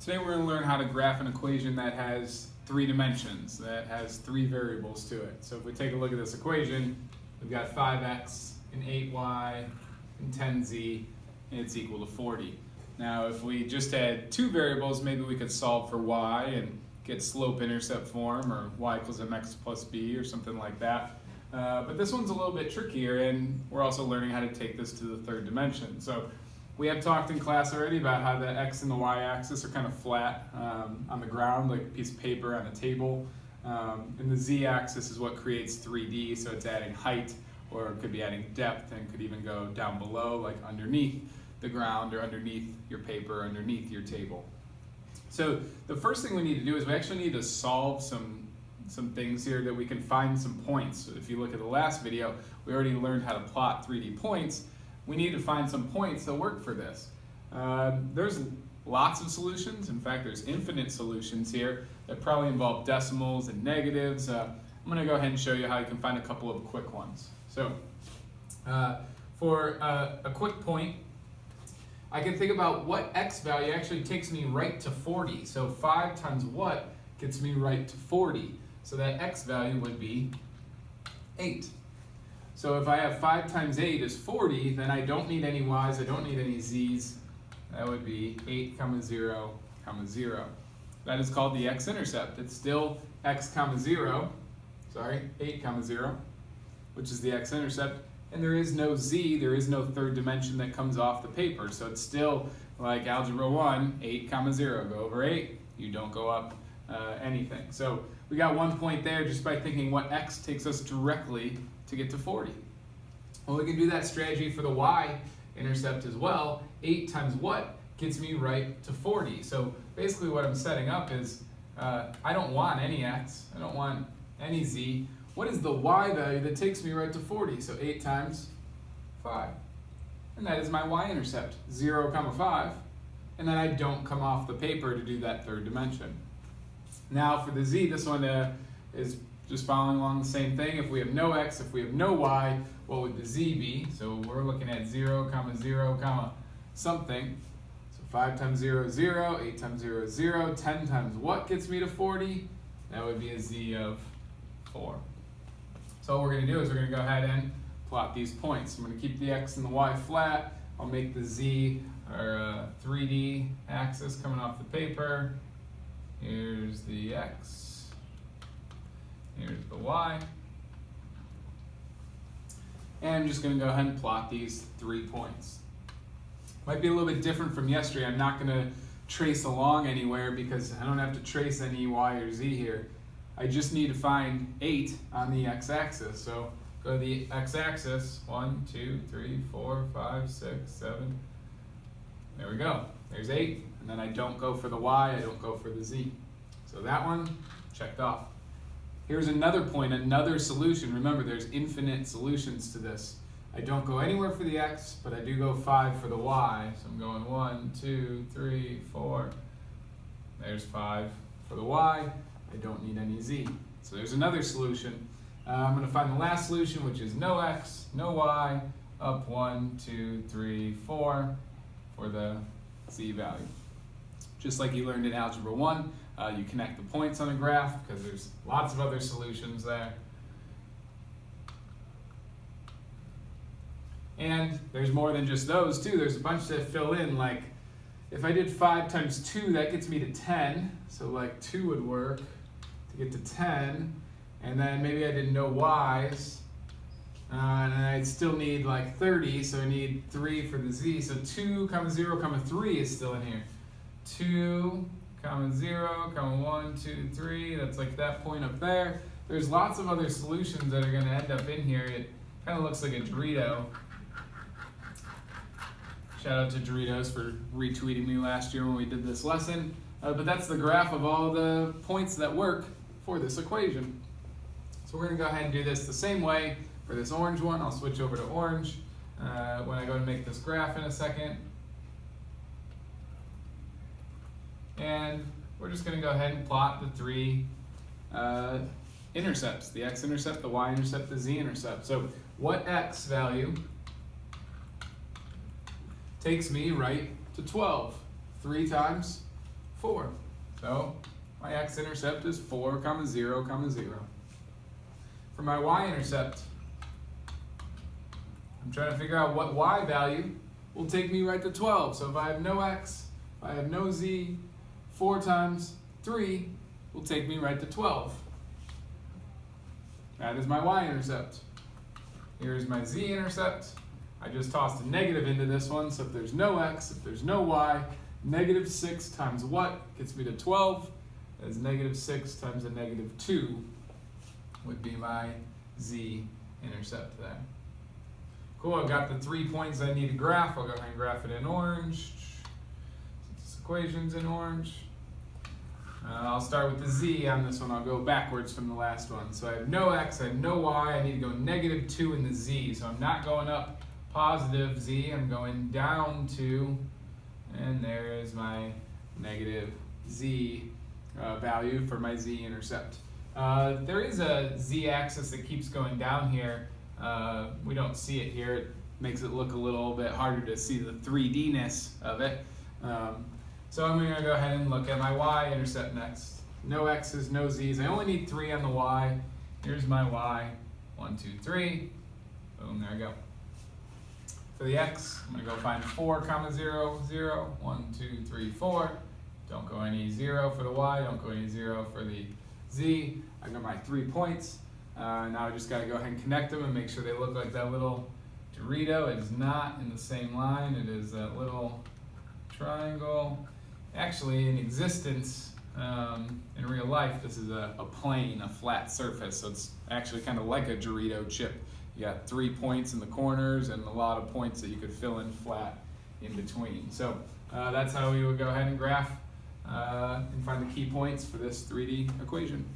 Today we're going to learn how to graph an equation that has three dimensions, that has three variables to it. So if we take a look at this equation, we've got 5x and 8y and 10z, and it's equal to 40. Now if we just had two variables, maybe we could solve for y and get slope-intercept form, or y equals mx plus b, or something like that. But this one's a little bit trickier, and we're also learning how to take this to the third dimension. So we have talked in class already about how the x and the y-axis are kind of flat on the ground, like a piece of paper on a table. And the z-axis is what creates 3D, so it's adding height, or it could be adding depth, and could even go down below, like underneath the ground, or underneath your paper, or underneath your table. So the first thing we need to do is we actually need to solve some things here that we can find some points. So if you look at the last video, we already learned how to plot 3D points. We need to find some points that work for this. There's lots of solutions. In fact, there's infinite solutions here that probably involve decimals and negatives. I'm going to go ahead and show you how you can find a couple of quick ones. So for a quick point, I can think about what x value actually takes me right to 40. So 5 times what gets me right to 40. So that x value would be 8. So if I have 5 times 8 is 40, then I don't need any y's, I don't need any z's. That would be 8, 0, 0. That is called the x-intercept. It's still x, 0, 8, 0, which is the x-intercept. And there is no z, there is no third dimension that comes off the paper. So it's still like Algebra 1, 8, 0. Go over 8, you don't go up anything. So we got 1 point there just by thinking what x takes us directly to get to 40. Well, we can do that strategy for the y-intercept as well. 8 times what gets me right to 40. So basically what I'm setting up is I don't want any x, I don't want any z. What is the y value that takes me right to 40? So 8 times 5. And that is my y-intercept, 0, 5. And then I don't come off the paper to do that third dimension. Now for the z, this one is just following along the same thing. If we have no x, if we have no y, what would the z be? So we're looking at 0, 0, something. So 5 times 0 is 0, 8 times 0 is 0, 10 times what gets me to 40? That would be a z of 4. So what we're going to do is we're going to go ahead and plot these points. I'm going to keep the x and the y flat. I'll make the z our 3D axis coming off the paper. Here's the x. Here's the y. And I'm just going to go ahead and plot these 3 points. Might be a little bit different from yesterday. I'm not going to trace along anywhere because I don't have to trace any y or z here. I just need to find 8 on the x-axis. So go to the x-axis, 1, 2, 3, 4, 5, 6, 7. There we go. There's 8. And then I don't go for the y, I don't go for the z. So that one, checked off. Here's another point, another solution. Remember, there's infinite solutions to this. I don't go anywhere for the x, but I do go 5 for the y. So I'm going 1, 2, 3, 4. There's 5 for the y. I don't need any z. So there's another solution. I'm going to find the last solution, which is no x, no y, up 1, 2, 3, 4 for the z value. Just like you learned in Algebra 1, you connect the points on a graph because there's lots of other solutions there. And there's more than just those too. There's a bunch that fill in, like if I did 5 times 2, that gets me to 10. So like 2 would work to get to 10. And then maybe I did no y's. And I'd still need like 30, so I need 3 for the z. So 2, 0, 3 is still in here. 2, 0, 1, 2, 3. That's like that point up there. There's lots of other solutions that are going to end up in here. It kind of looks like a Dorito. Shout out to Doritos for retweeting me last year when we did this lesson. But that's the graph of all the points that work for this equation. So we're going to go ahead and do this the same way for this orange one. I'll switch over to orange when I go to make this graph in a second. And we're just going to go ahead and plot the 3 intercepts, the x-intercept, the y-intercept, the z-intercept. So what x value takes me right to 12? 3 times 4. So my x-intercept is 4, 0, 0. For my y-intercept, I'm trying to figure out what y value will take me right to 12. So if I have no x, if I have no z, 4 times 3 will take me right to 12. That is my y-intercept. Here's my z-intercept. I just tossed a negative into this one, so if there's no x, if there's no y, negative 6 times what gets me to 12? That is negative 6 times a negative 2 would be my z-intercept there. Cool, I've got the 3 points I need to graph. I'll go ahead and graph it in orange. This equation's in orange. I'll start with the z on this one. I'll go backwards from the last one. So I have no x, I have no y. I need to go negative 2 in the z. So I'm not going up positive z. I'm going down 2. And there is my negative z value for my z-intercept. There is a z-axis that keeps going down here. We don't see it here. It makes it look a little bit harder to see the 3D-ness of it. So I'm going to go ahead and look at my y-intercept next. No x's, no z's. I only need 3 on the y. Here's my y. 1, 2, 3. Boom, there I go. For the x, I'm going to go find 4, 0, 0. 1, 2, 3, 4. Don't go any 0 for the y. Don't go any 0 for the z. I've got my 3 points. Now I just got to go ahead and connect them and make sure they look like that little Dorito. It is not in the same line. It is that little triangle. Actually, in existence, in real life, this is a plane, a flat surface. So it's actually kind of like a Dorito chip. You got 3 points in the corners and a lot of points that you could fill in flat in between. So that's how we would go ahead and graph and find the key points for this 3D equation.